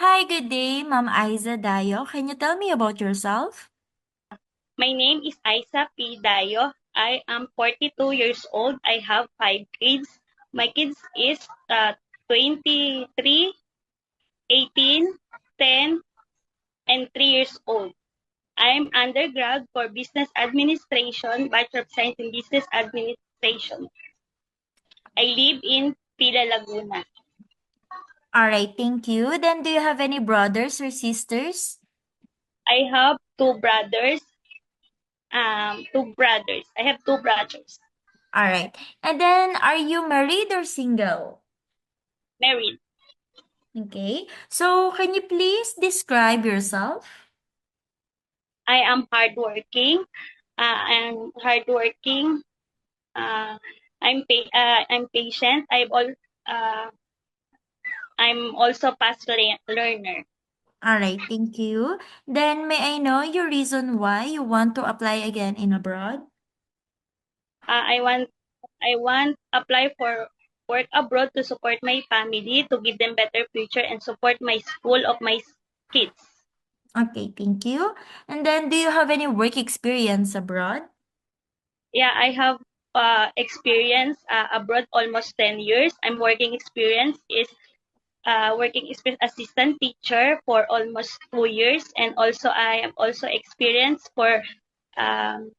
Hi, good day, Ma'am Aiza Dayo. Can you tell me about yourself? My name is Isa P. Dayo. I am 42 years old. I have 5 kids. My kids is 23, 18, 10, and 3 years old. I'm undergrad for Business Administration, Bachelor of Science in Business Administration. I live in Pila, Laguna. All right, thank you. Then, do you have any brothers or sisters? I have two brothers. I have two brothers. All right. And then, are you married or single? Married. Okay. So, can you please describe yourself? I am hardworking. I'm hardworking. Uh, I'm patient. Uh, I'm also fast learner. All right, thank you. Then, may I know your reason why you want to apply again in abroad? Uh, I want I want apply for work abroad to support my family, to give them better future and support my school of my kids. Okay, thank you. And then, do you have any work experience abroad? Yeah, I have experience abroad almost 10 years. I'm working experience is working assistant teacher for almost 2 years, and also I am also experienced for um,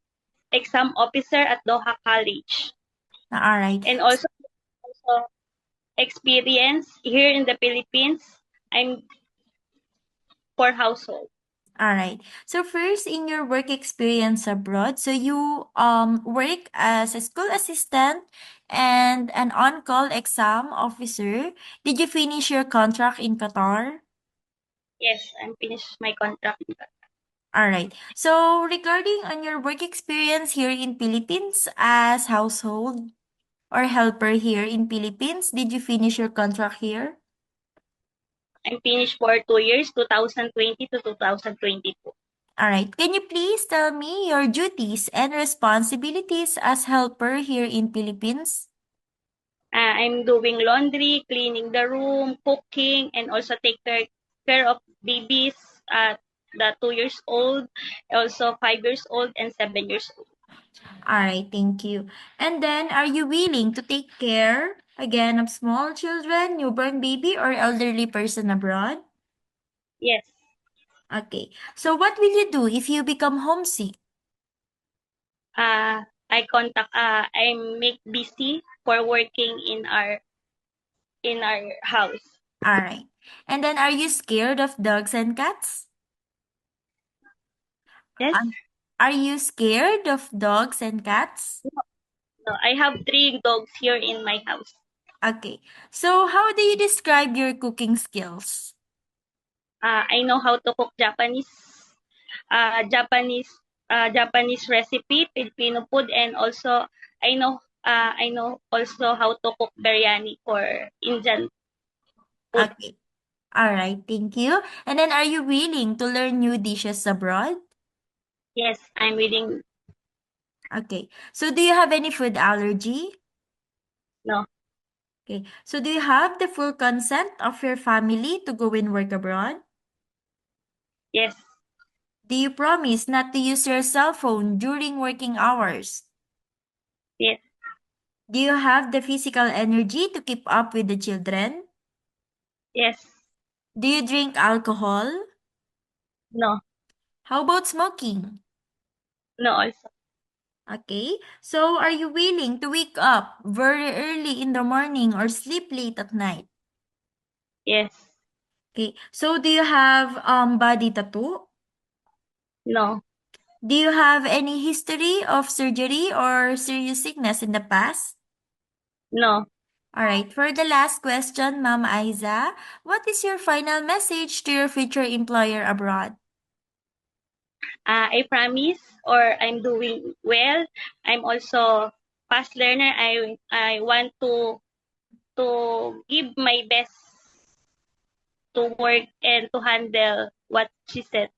exam officer at Doha College, All right. and also experience here in the Philippines. I'm for household. All right. So first, in your work experience abroad, so you work as a school assistant and an on-call exam officer. Did you finish your contract in Qatar? Yes, I'm finished my contract. All right. So regarding on your work experience here in Philippines as household or helper here in Philippines, did you finish your contract here? I'm finished for 2 years, 2020 to 2022. All right. Can you please tell me your duties and responsibilities as helper here in Philippines? I'm doing laundry, cleaning the room, cooking, and also take care of babies at the 2 years old, also 5 years old, and 7 years old. All right, thank you. And then, are you willing to take care again of small children, newborn baby, or elderly person abroad? Yes. Okay. So, what will you do if you become homesick? I make busy for working in our house. All right. And then, are you scared of dogs and cats? Yes. Um, are you scared of dogs and cats? No, I have 3 dogs here in my house. Okay. So, how do you describe your cooking skills? I know how to cook uh, Japanese, Japanese recipe, Filipino food, and also I know also how to cook biryani for Indian food. Okay. All right, thank you. And then, are you willing to learn new dishes abroad? Yes, I'm willing. Okay. So, do you have any food allergy? No, Okay. So, do you have the full consent of your family to go and work abroad? yes, Do you promise not to use your cell phone during working hours? yes, Do you have the physical energy to keep up with the children? yes. Do you drink alcohol? No, How about smoking? no. Also, Okay. So, are you willing to wake up very early in the morning or sleep late at night? yes, Okay. So, do you have body tattoo? no, Do you have any history of surgery or serious sickness in the past? no. All right, for the last question, Ma'am Aiza, what is your final message to your future employer abroad? I promise, or I'm doing well. I'm also fast learner. I want to give my best to work and to handle what she said.